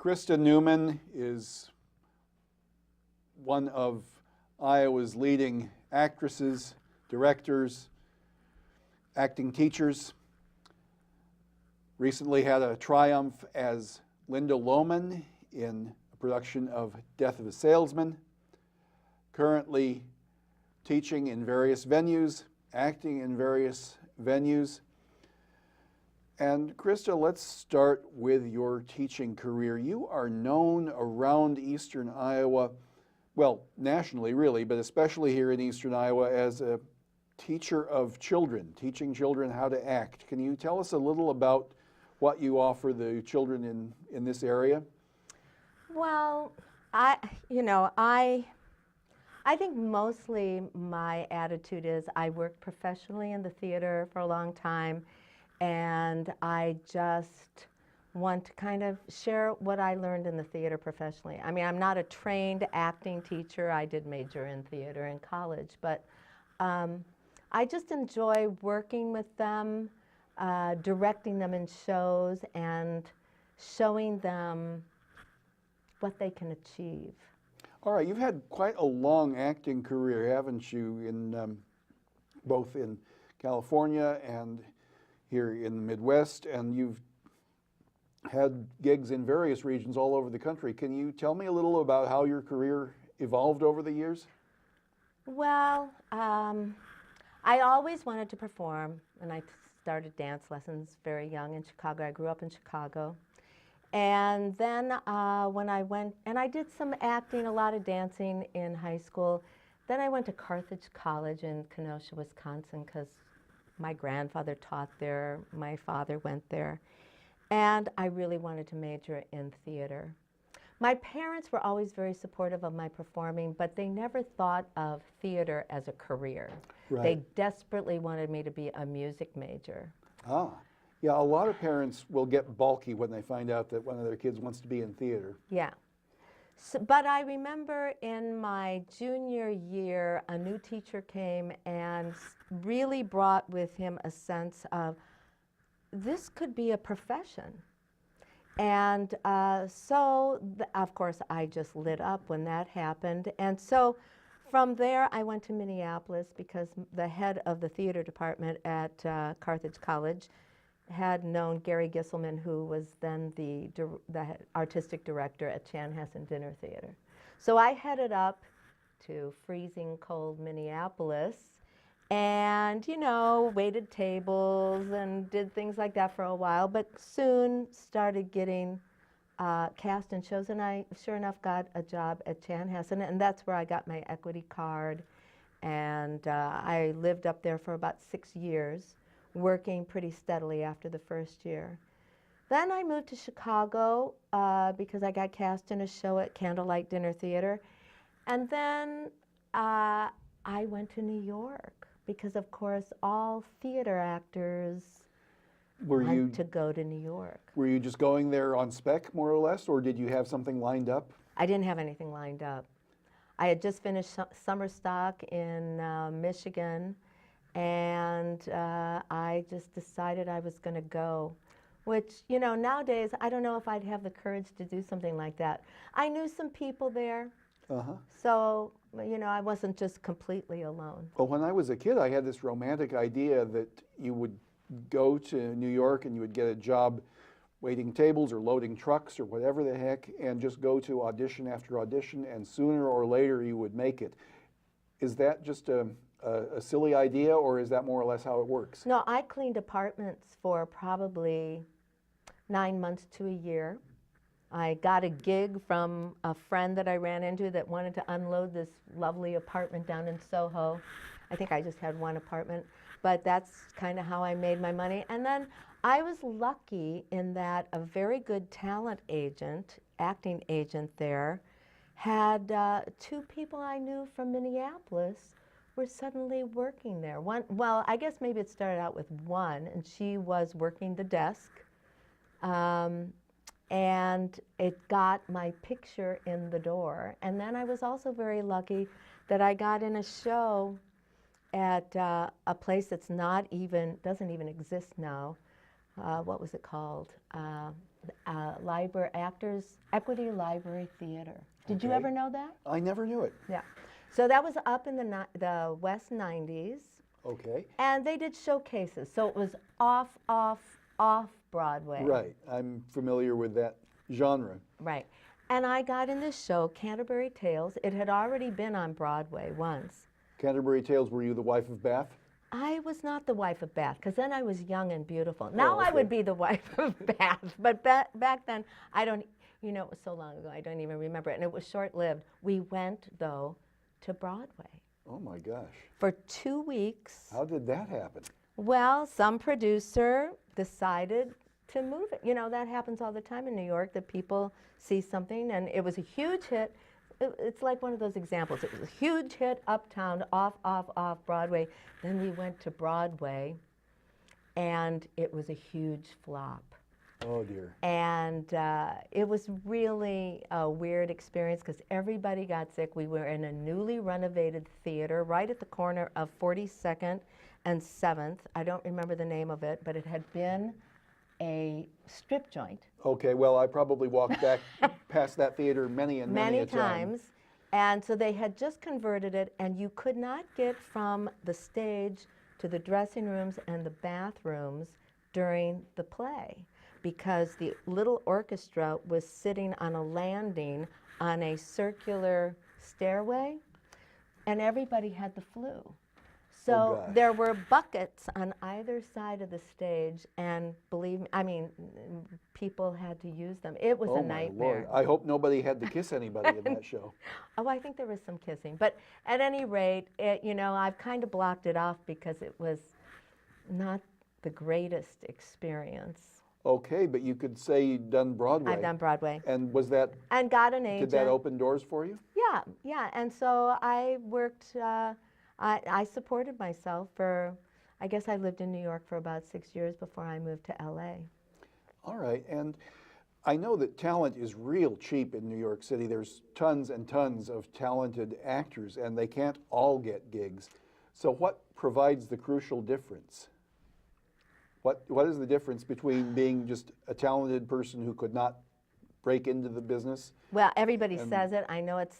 Kristra Newman is one of Iowa's leading actresses, directors, acting teachers. Recently had a triumph as Linda Lohman in a production of Death of a Salesman. Currently teaching in various venues, acting in various venues. And Kristra, let's start with your teaching career. You are known around Eastern Iowa, well, nationally really, but especially here in Eastern Iowa as a teacher of children, teaching children how to act. Can you tell us a little about what you offer the children in this area? Well, I think mostly my attitude is I worked professionally in the theater for a long time, and I just want to kind of share what I learned in the theater professionally. I mean, I'm not a trained acting teacher. I did major in theater in college, but I just enjoy working with them, directing them in shows and showing them what they can achieve. All right, you've had quite a long acting career, haven't you, in both in California and here in the Midwest, and you've had gigs in various regions all over the country. Can you tell me a little about how your career evolved over the years? Well, I always wanted to perform, and I started dance lessons very young in Chicago. I grew up in Chicago. And then when I went, and I did some acting, a lot of dancing in high school. Then I went to Carthage College in Kenosha, Wisconsin, because my grandfather taught there, my father went there. And I really wanted to major in theater. My parents were always very supportive of my performing, but they never thought of theater as a career. Right. They desperately wanted me to be a music major. Ah. Yeah, a lot of parents will get balky when they find out that one of their kids wants to be in theater. Yeah. So, but I remember in my junior year, a new teacher came and really brought with him a sense of this could be a profession. And of course, I just lit up when that happened. And so from there, I went to Minneapolis because the head of the theater department at Carthage College had known Gary Gisselman, who was then the artistic director at Chanhassen Dinner Theater. So I headed up to freezing cold Minneapolis and, waited tables and did things like that for a while, but soon started getting cast in shows, and I, sure enough, got a job at Chanhassen, and that's where I got my equity card, and I lived up there for about 6 years, working pretty steadily after the first year. Then I moved to Chicago because I got cast in a show at Candlelight Dinner Theater. And then I went to New York because, of course, all theater actors want to go to New York. Were you just going there on spec, more or less, or did you have something lined up? I didn't have anything lined up. I had just finished summer stock in Michigan, and I just decided I was going to go, which, nowadays, I don't know if I'd have the courage to do something like that. I knew some people there, so, I wasn't just completely alone. Well, when I was a kid, I had this romantic idea that you would go to New York and you would get a job waiting tables or loading trucks or whatever the heck, and just go to audition after audition, and sooner or later you would make it. Is that just a silly idea, or is that more or less how it works? No, I cleaned apartments for probably 9 months to a year. I got a gig from a friend that I ran into that wanted to unload this lovely apartment down in Soho. I think I just had one apartment, but that's kind of how I made my money. And then I was lucky in that a very good talent agent, acting agent there, had 2 people I knew from Minneapolis were suddenly working there. Well, I guess maybe it started out with one, and she was working the desk, and it got my picture in the door. And then I was also very lucky that I got in a show at a place that's doesn't even exist now. What was it called? Equity Library Theater. Did you Okay. ever know that? I never knew it. Yeah. So that was up in the West 90s, Okay. and they did showcases. So it was off Broadway. Right. I'm familiar with that genre. Right. And I got in this show, Canterbury Tales. It had already been on Broadway once. Canterbury Tales, were you the wife of Bath? I was not the wife of Bath, because then I was young and beautiful. Now I okay. would be the wife of Bath, but back then, I don't, you know, it was so long ago, I don't even remember it, and it was short-lived. We went, though, to Broadway Oh my gosh. for 2 weeks. How did that happen? Well, some producer decided to move it. You know, that happens all the time in New York, that people see something, and it was a huge hit. It's like one of those examples. It was a huge hit uptown, off Broadway. Then we went to Broadway, and it was a huge flop. Oh dear. And it was really a weird experience because everybody got sick. We were in a newly renovated theater right at the corner of 42nd and 7th. I don't remember the name of it, but it had been a strip joint. Okay, well, I probably walked back past that theater many a time. Times. And so they had just converted it, and you could not get from the stage to the dressing rooms and the bathrooms during the play because the little orchestra was sitting on a landing on a circular stairway, and everybody had the flu. So gosh. there were buckets on either side of the stage, and believe me, I mean, people had to use them. It was Oh a my nightmare. Lord. I hope nobody had to kiss anybody in that show. Oh, I think there was some kissing. But at any rate, you know, I've kind of blocked it off because it was not the greatest experience. Okay, but you could say you'd done Broadway. I've done Broadway. And was that, And got an agent. did that open doors for you? Yeah, yeah. And so I worked, I supported myself for, I guess I lived in New York for about 6 years before I moved to LA. All right, and I know that talent is real cheap in New York City. There's tons and tons of talented actors, and they can't all get gigs. So what provides the crucial difference? What is the difference between being just a talented person who could not break into the business? Well, everybody says it. I know it's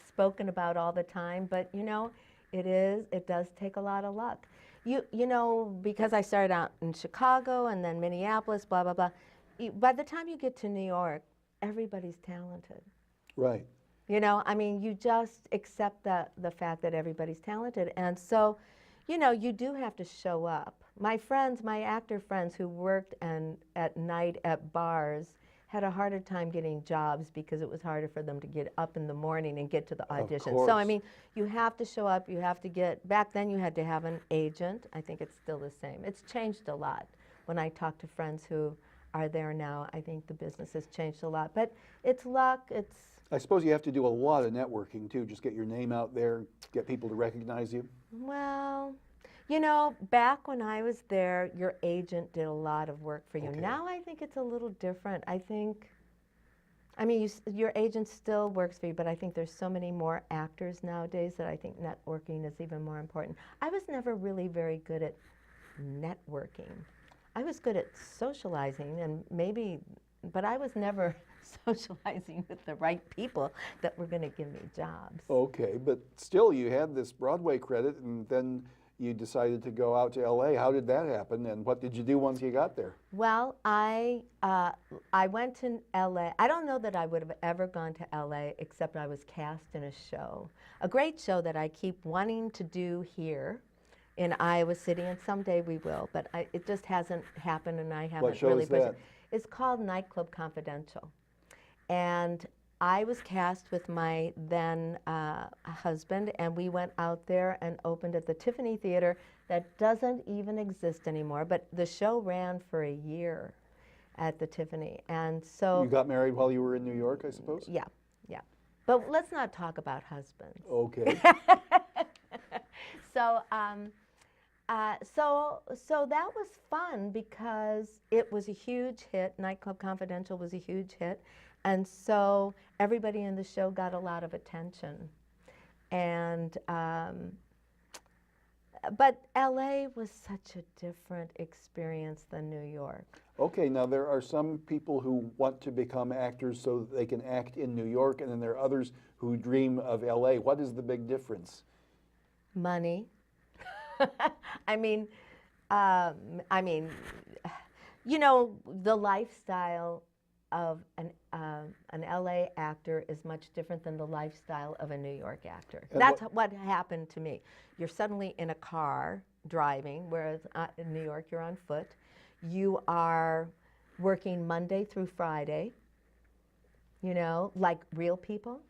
spoken about all the time, but you know, it does take a lot of luck. You know, because I started out in Chicago and then Minneapolis, blah, blah, blah. By the time you get to New York, everybody's talented. Right. You know, I mean, you just accept the fact that everybody's talented. And so, you know, you do have to show up. My friends, my actor friends who worked at night at bars had a harder time getting jobs because it was harder for them to get up in the morning and get to the audition. So, I mean, you have to show up, you have to back then you had to have an agent. I think it's still the same. It's changed a lot. When I talk to friends who are there now, I think the business has changed a lot. But it's luck, I suppose you have to do a lot of networking too, just get your name out there, get people to recognize you. well, you know, back when I was there, your agent did a lot of work for you. Okay. Now I think it's a little different. I mean, your agent still works for you, but I think there's so many more actors nowadays that I think networking is even more important. I was never really very good at networking. I was good at socializing and but I was never socializing with the right people that were going to give me jobs. Okay, but still you had this Broadway credit and then you decided to go out to LA. How did that happen and what did you do once you got there? Well, I went to LA. I don't know that I would have ever gone to LA except I was cast in a show. A great show that I keep wanting to do here in Iowa City, and someday we will, but it just hasn't happened and I haven't show really is pushed that? it. It's called Nightclub Confidential. And I was cast with my then husband, and we went out there and opened at the Tiffany Theater that doesn't even exist anymore, but the show ran for a year at the Tiffany. And so You got married while you were in New York, I suppose? yeah, yeah. But let's not talk about husbands. Okay. So, so that was fun because it was a huge hit. Nightclub Confidential was a huge hit. And so everybody in the show got a lot of attention. And but LA was such a different experience than New York. Okay, now there are some people who want to become actors so that they can act in New York, and then there are others who dream of LA. What is the big difference? Money. I mean, I mean, you know, the lifestyle of an LA actor is much different than the lifestyle of a New York actor. And That's what happened to me. You're suddenly in a car driving, whereas in New York you're on foot. You are working Monday through Friday, you know, like real people.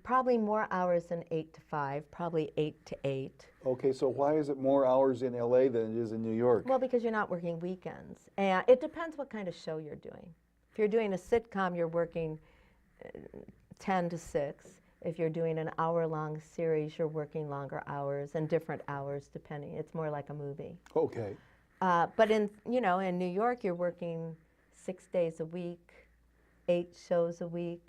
Probably more hours than 8 to 5, probably 8 to 8. Okay, so why is it more hours in LA than it is in New York? Well, because you're not working weekends. And it depends what kind of show you're doing. If you're doing a sitcom, you're working 10 to 6. If you're doing an hour-long series, you're working longer hours and different hours depending. It's more like a movie. Okay. But in New York, you're working 6 days a week, 8 shows a week.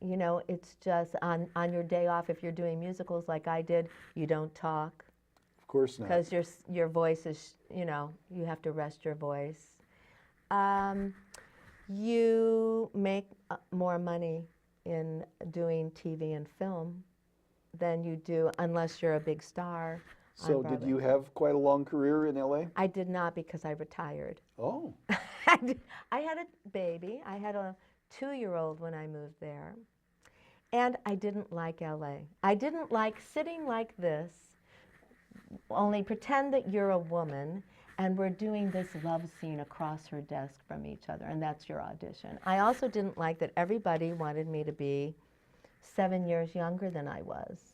You know, it's just on your day off, if you're doing musicals like I did, you don't talk. Of course not. Because your voice is, you know, you have to rest your voice. You make more money in doing TV and film than you do unless you're a big star. So did you have quite a long career in LA? I did not, because I retired. Oh. I had a baby. I had a 2-year-old when I moved there. And I didn't like LA. I didn't like sitting like this, only pretend that you're a woman, and we're doing this love scene across her desk from each other, and that's your audition. I also didn't like that everybody wanted me to be 7 years younger than I was.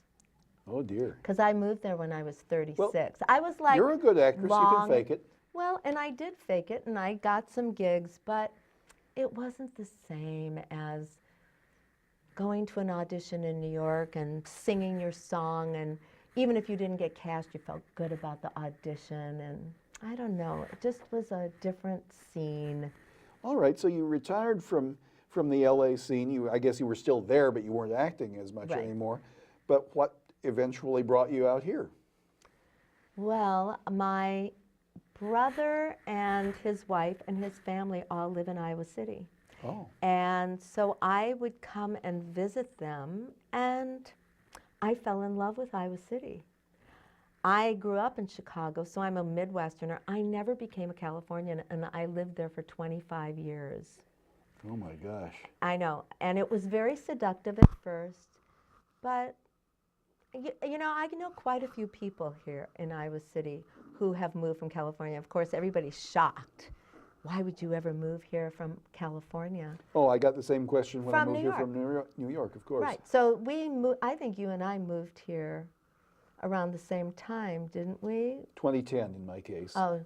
Oh, dear. Because I moved there when I was 36. Well, I was like, you're a good actress. You can fake it. Well, and I did fake it, and I got some gigs, but it wasn't the same as going to an audition in New York and singing your song, and even if you didn't get cast, you felt good about the audition, and I don't know, it just was a different scene. All right, so you retired from the LA scene. I guess you were still there, but you weren't acting as much anymore. But what eventually brought you out here? Well, my brother and his wife and his family all live in Iowa City. Oh. And so I would come and visit them, and I fell in love with Iowa City. I grew up in Chicago, so I'm a Midwesterner. I never became a Californian, and I lived there for 25 years. Oh my gosh. I know, and it was very seductive at first, but you know, I know quite a few people here in Iowa City who have moved from California. Of course, everybody's shocked. Why would you ever move here from California? Oh, I got the same question when I moved New here York. from New York, of course. Right. So we moved, I think you and I moved here around the same time, didn't we? 2010 in my case. Oh,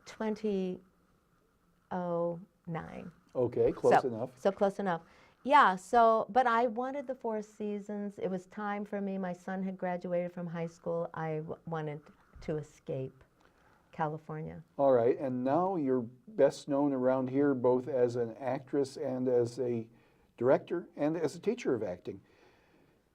2009. Okay, close enough. So close enough. Yeah, so, but I wanted the 4 seasons. It was time for me. My son had graduated from high school. I wanted to escape California. All right, and now you're best known around here both as an actress and as a director and as a teacher of acting.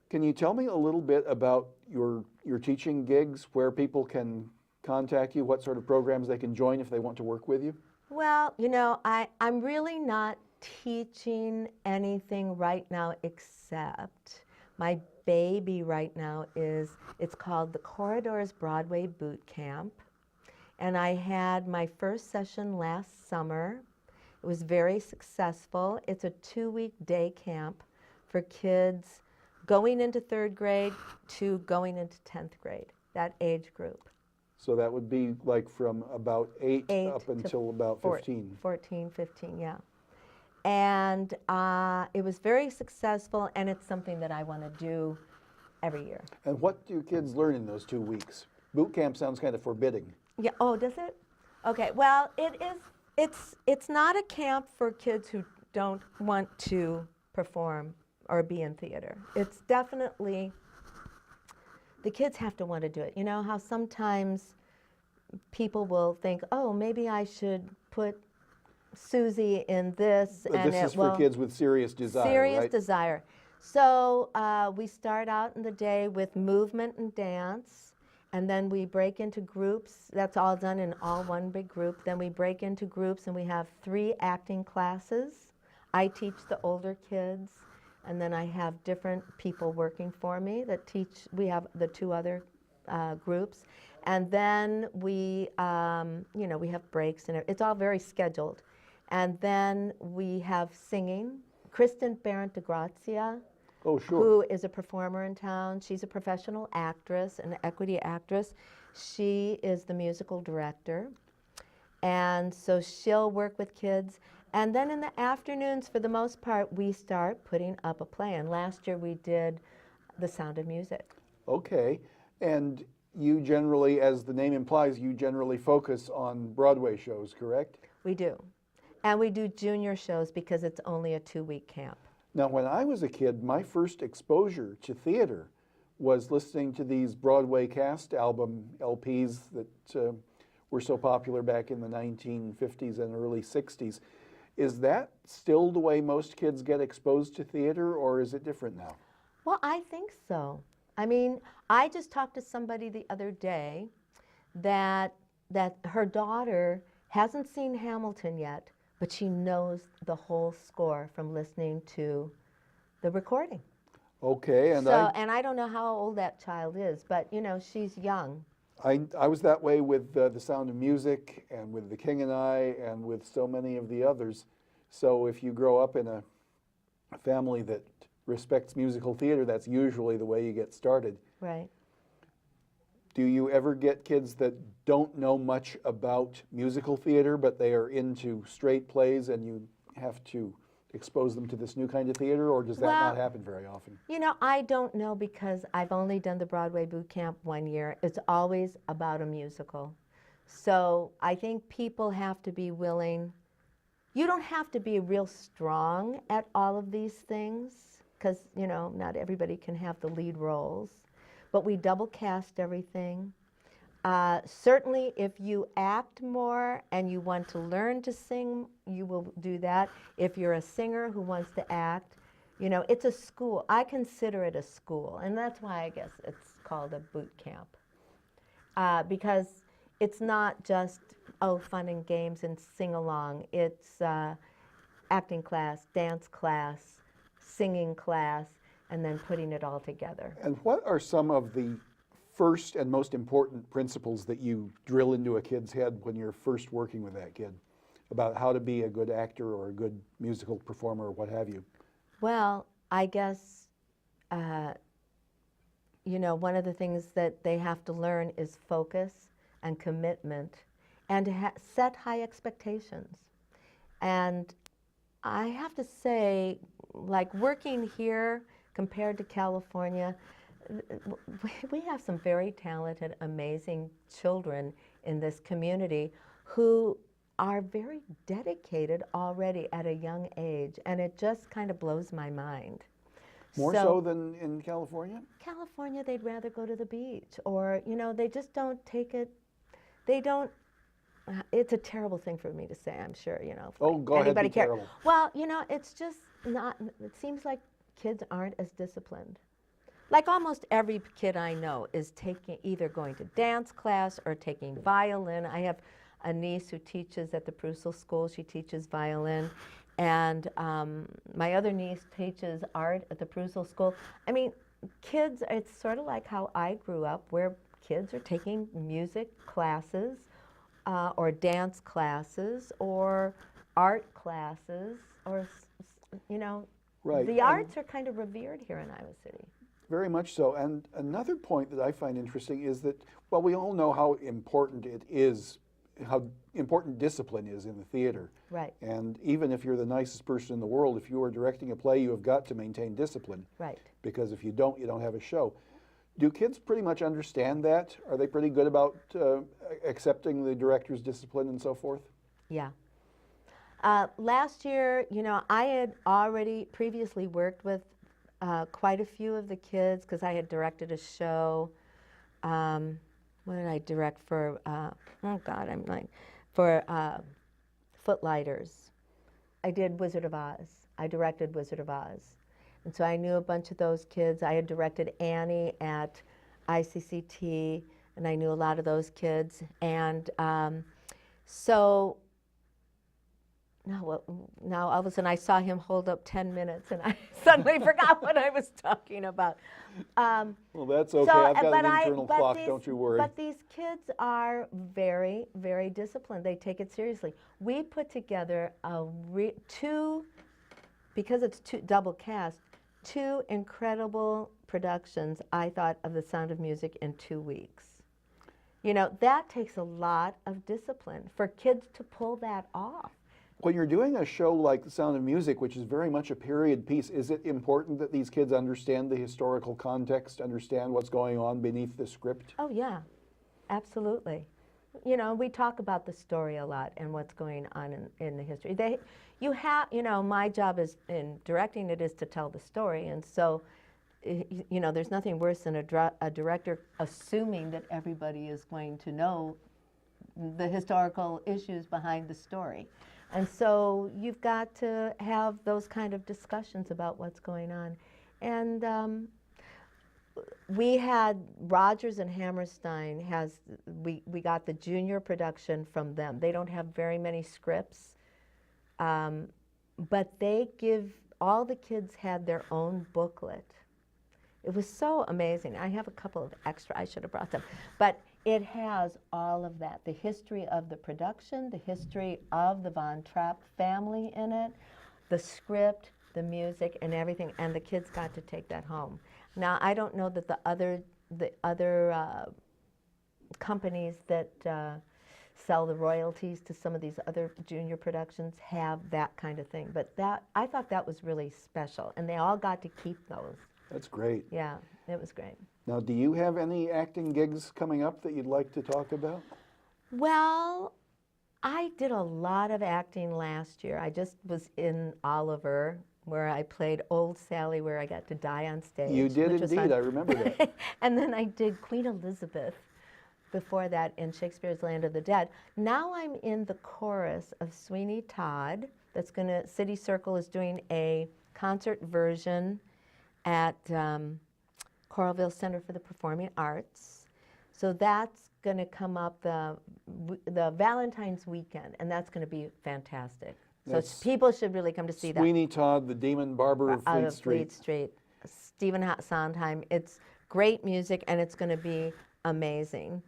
Can you tell me a little bit about your teaching gigs, where people can contact you, what sort of programs they can join if they want to work with you? Well, you know, I'm really not teaching anything right now, except my baby right now it's called the Corridors Broadway Boot Camp. And I had my first session last summer. It was very successful. It's a 2-week day camp for kids going into 3rd grade to going into 10th grade, that age group. So that would be like from about 8 up until about 15. 14, 15, yeah. And it was very successful, and it's something that I want to do every year. And what do kids learn in those 2 weeks? Boot camp sounds kind of forbidding. Yeah. Oh, does it? Okay. Well, it is. It's not a camp for kids who don't want to perform or be in theater. It's definitely, the kids have to want to do it. You know how sometimes people will think, oh, maybe I should put Susie in this, But and this is for kids with serious desire, serious right? desire. So we start out in the day with movement and dance, and then we break into groups. That's all done in all one big group. Then we break into groups, and we have 3 acting classes. I teach the older kids, and then I have different people working for me that teach. We have the 2 other groups, and then we, we have breaks, and it's all very scheduled. And then we have singing. Kristen Barrett DeGrazia, Oh, sure. who is a performer in town. She's a professional actress, an equity actress. She is the musical director. And so she'll work with kids. And then in the afternoons, for the most part, we start putting up a play. And last year we did The Sound of Music. Okay. And you generally, as the name implies, you generally focus on Broadway shows, correct? We do. And we do junior shows because it's only a 2-week camp. Now, when I was a kid, my first exposure to theater was listening to these Broadway cast album LPs that were so popular back in the 1950s and early 60s. Is that still the way most kids get exposed to theater, or is it different now? Well, I think so. I mean, I just talked to somebody the other day that her daughter hasn't seen Hamilton yet, but she knows the whole score from listening to the recording. Okay, and And I don't know how old that child is, but she's young. I was that way with The Sound of Music and with The King and I and with so many of the others. So if you grow up in a family that respects musical theater, that's usually the way you get started. Right. Do you ever get kids that don't know much about musical theater, but they are into straight plays and you have to expose them to this new kind of theater, or does that not happen very often? I don't know because I've only done the Broadway boot camp 1 year. It's always about a musical. So I think people have to be willing. You don't have to be real strong at all of these things because, not everybody can have the lead roles. But we double cast everything. Certainly, if you act more and you want to learn to sing, you will do that. If you're a singer who wants to act, it's a school. I consider it a school, and that's why I guess it's called a boot camp. Because it's not just, fun and games and sing along. It's acting class, dance class, singing class, and then putting it all together. And what are some of the first and most important principles that you drill into a kid's head when you're first working with that kid about how to be a good actor or a good musical performer or what have you? Well, I guess, one of the things that they have to learn is focus and commitment and to set high expectations. And I have to say, like working here compared to California, we have some very talented, amazing children in this community who are very dedicated already at a young age, and it just kind of blows my mind. More so than in California? California, they'd rather go to the beach, or, they just don't take it, it's a terrible thing for me to say, I'm sure, Oh, go ahead, be terrible. Well, it's just not, it seems like kids aren't as disciplined. Like almost every kid I know is either going to dance class or taking violin. I have a niece who teaches at the Prusel School. She teaches violin. And my other niece teaches art at the Prusel School. I mean, kids, it's sort of like how I grew up, where kids are taking music classes or dance classes or art classes or, Right. The arts are kind of revered here in Iowa City. Very much so. And another point that I find interesting is that, well, we all know how important it is, how important discipline is in the theater. Right. And even if you're the nicest person in the world, if you are directing a play, you have got to maintain discipline. Right. Because if you don't have a show. Do kids pretty much understand that? Are they pretty good about accepting the director's discipline and so forth? Yeah. Last year, I had already previously worked with quite a few of the kids because I had directed a show. What did I direct for? For Footlighters. I did Wizard of Oz. I directed Wizard of Oz. And so I knew a bunch of those kids. I had directed Annie at ICCT, and I knew a lot of those kids. And so now all of a sudden I saw him hold up 10 minutes, and I suddenly forgot what I was talking about. Well, that's okay. I've got an internal clock, don't you worry. But these kids are very, very disciplined. They take it seriously. We put together because it's double cast, 2 incredible productions, I thought, of The Sound of Music in 2 weeks. You know, that takes a lot of discipline for kids to pull that off. When you're doing a show like The Sound of Music, which is very much a period piece, is it important that these kids understand the historical context, understand what's going on beneath the script? Oh, yeah, absolutely. You know, we talk about the story a lot and what's going on in the history. You know, my job is in directing it is to tell the story, and so, you know, there's nothing worse than a director assuming that everybody is going to know the historical issues behind the story. And so you've got to have those kind of discussions about what's going on. And we had Rogers and Hammerstein we got the junior production from them. They don't have very many scripts, but all the kids had their own booklet. It was so amazing. I have a couple of extra, I should have brought them. But it has all of that, the history of the production, the history of the Von Trapp family in it, the script, the music, and everything, and the kids got to take that home. Now, I don't know that the other companies that sell the royalties to some of these other junior productions have that kind of thing, but I thought that was really special, and they all got to keep those. That's great. Yeah, it was great. Now, do you have any acting gigs coming up that you'd like to talk about? Well, I did a lot of acting last year. I just was in Oliver, where I played Old Sally, where I got to die on stage. You did indeed, I remember that. And then I did Queen Elizabeth before that in Shakespeare's Land of the Dead. Now I'm in the chorus of Sweeney Todd. City Circle is doing a concert version at Coralville Center for the Performing Arts. So that's going to come up the Valentine's weekend, and that's going to be fantastic. So people should really come to see that. Sweeney Todd, the Demon Barber of Fleet Street. Fleet Street. Stephen Sondheim. It's great music, and it's going to be amazing.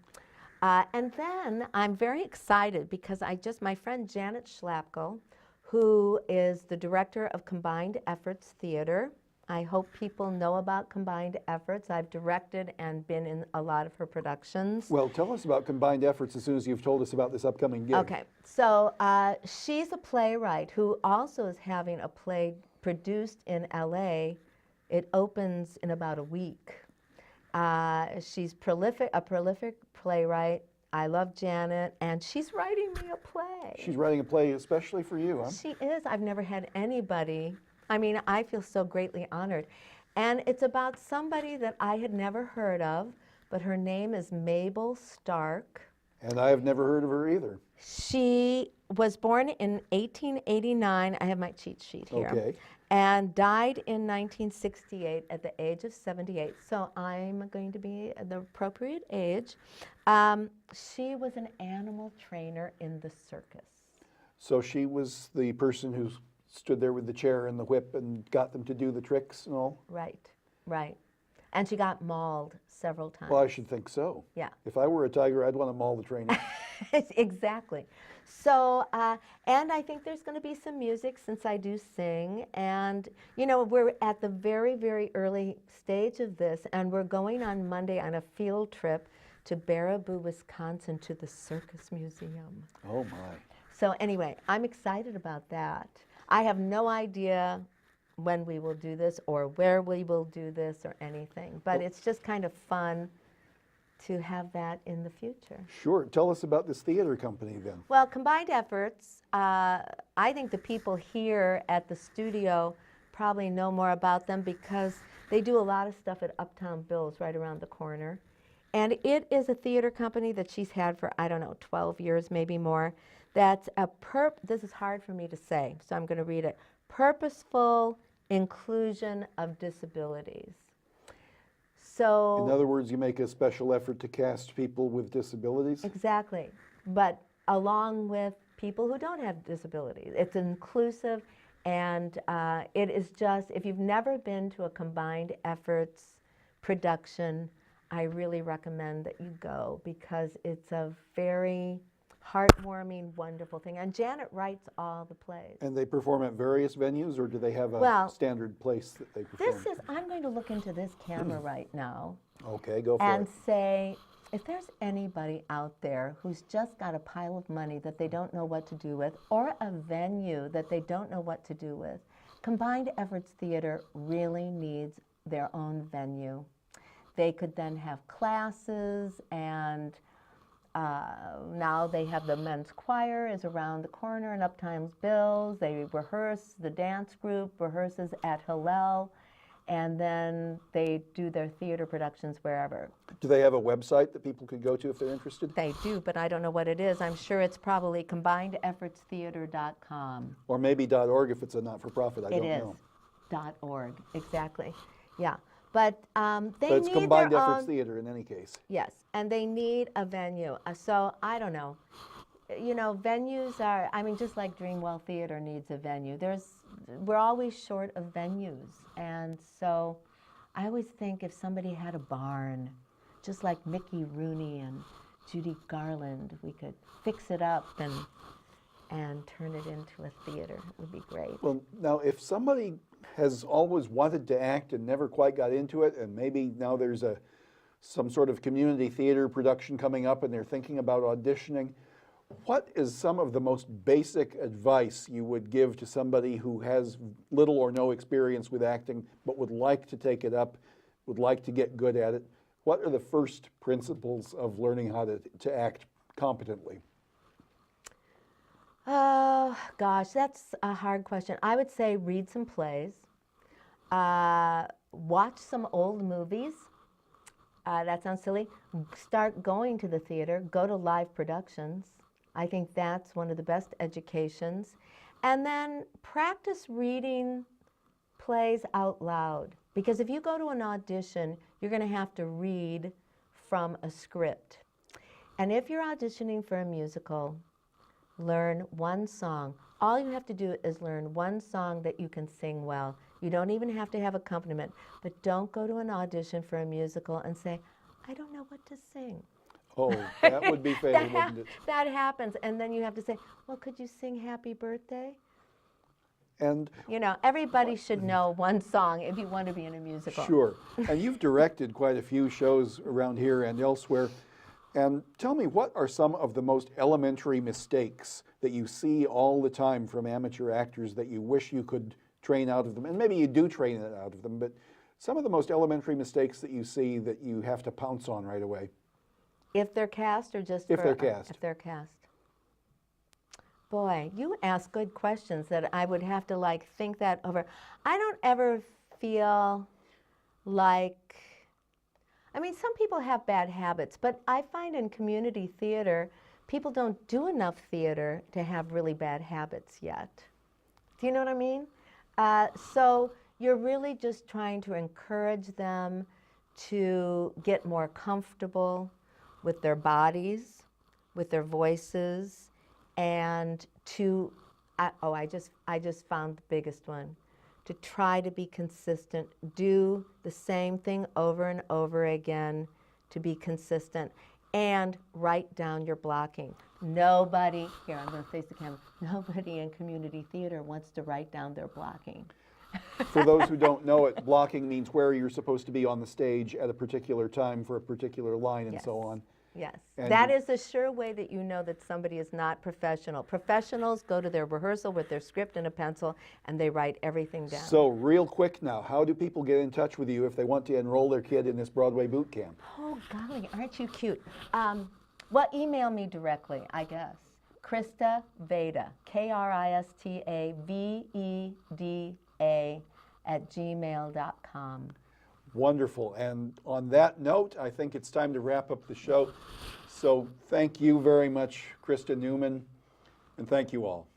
And then I'm very excited because my friend Janet Schlapko, who is the director of Combined Efforts Theater. I hope people know about Combined Efforts. I've directed and been in a lot of her productions. Well, tell us about Combined Efforts as soon as you've told us about this upcoming gig. Okay, so she's a playwright who also is having a play produced in LA. It opens in about a week. She's a prolific playwright. I love Janet, and she's writing me a play. She's writing a play especially for you, huh? She is. I've never had anybody. I mean, I feel so greatly honored. And it's about somebody that I had never heard of, but her name is Mabel Stark. And I have never heard of her either. She was born in 1889. I have my cheat sheet here. Okay. And died in 1968 at the age of 78. So I'm going to be the appropriate age. She was an animal trainer in the circus. So she was the person who stood there with the chair and the whip and got them to do the tricks and all? Right, right. And she got mauled several times. Well, I should think so. Yeah. If I were a tiger, I'd want to maul the trainer. Exactly. So, and I think there's going to be some music since I do sing. And, you know, we're at the very, very early stage of this, and we're going on Monday on a field trip to Baraboo, Wisconsin, to the Circus Museum. Oh, my. So anyway, I'm excited about that. I have no idea when we will do this or where we will do this or anything, but it's just kind of fun to have that in the future. Sure. Tell us about this theater company then. Well, Combined Efforts, I think the people here at the studio probably know more about them because they do a lot of stuff at Uptown Bill's right around the corner. And it is a theater company that she's had for, I don't know, 12 years, maybe more. That's this is hard for me to say, so I'm going to read it. Purposeful inclusion of disabilities. In So, other words, you make a special effort to cast people with disabilities? exactly, but along with people who don't have disabilities. It's inclusive, and it is just, if you've never been to a combined efforts production, I really recommend that you go, because it's a very heartwarming, wonderful thing. And Janet writes all the plays. And they perform at various venues, or do they have a Well, standard place that they perform? This is, I'm going to look into this camera right now Okay, go for and it. say, if there's anybody out there who's just got a pile of money that they don't know what to do with, or a venue that they don't know what to do with, Combined Efforts Theater really needs their own venue. They could then have classes, and now they have the men's choir is around the corner in Uptime's Bills. They rehearse, the dance group rehearses at Hillel, and then they do their theater productions wherever. Do they have a website that people could go to if they're interested? They do, but I don't know what it is. I'm sure it's probably combinedeffortstheater.com. Or maybe .org if it's a not-for-profit, I don't know. It is .org, exactly. Yeah, but they But it's need Combined their Efforts own, Theater in any case. yes, and they need a venue. So I don't know. You know, venues are, I mean, just like Dreamwell Theater needs a venue. We're always short of venues. And so I always think if somebody had a barn, just like Mickey Rooney and Judy Garland, we could fix it up and turn it into a theater. It would be great. Well, now, if somebody has always wanted to act and never quite got into it, and maybe now there's some sort of community theater production coming up and they're thinking about auditioning, what is some of the most basic advice you would give to somebody who has little or no experience with acting but would like to take it up, would like to get good at it? What are the first principles of learning how to act competently? Oh, gosh, that's a hard question. I would say read some plays, watch some old movies. That sounds silly. Start going to the theater, go to live productions. I think that's one of the best educations. And then practice reading plays out loud. Because if you go to an audition, you're going to have to read from a script. And if you're auditioning for a musical, learn one song. All you have to do is learn one song that you can sing well. You don't even have to have accompaniment. But don't go to an audition for a musical and say, I don't know what to sing. Oh, that would be fatal, wouldn't it? That happens, and then you have to say, well, could you sing Happy Birthday? And You know, everybody should know one song if you want to be in a musical. sure. And you've directed quite a few shows around here and elsewhere. And tell me, what are some of the most elementary mistakes that you see all the time from amateur actors that you wish you could train out of them? And maybe you do train it out of them, but some of the most elementary mistakes that you see that you have to pounce on right away. If they're cast or just If for, they're cast. If they're cast. Boy, you ask good questions that I would have to like think that over. I don't ever feel like, I mean, some people have bad habits, but I find in community theater, people don't do enough theater to have really bad habits yet. Do you know what I mean? So you're really just trying to encourage them to get more comfortable with their bodies, with their voices, and to, I just found the biggest one, to try to be consistent. Do the same thing over and over again to be consistent, and write down your blocking. Nobody, here I'm going to face the camera, nobody in community theater wants to write down their blocking. For those who don't know it, blocking means where you're supposed to be on the stage at a particular time for a particular line and Yes. so on. Yes, And that is a sure way that you know that somebody is not professional. Professionals go to their rehearsal with their script and a pencil, and they write everything down. So real quick now, how do people get in touch with you if they want to enroll their kid in this Broadway boot camp? Oh, golly, aren't you cute? Well, email me directly, I guess. Krista Veda, KristaVeda, @gmail.com. Wonderful. And on that note, I think it's time to wrap up the show. So thank you very much, Krista Newman, and thank you all.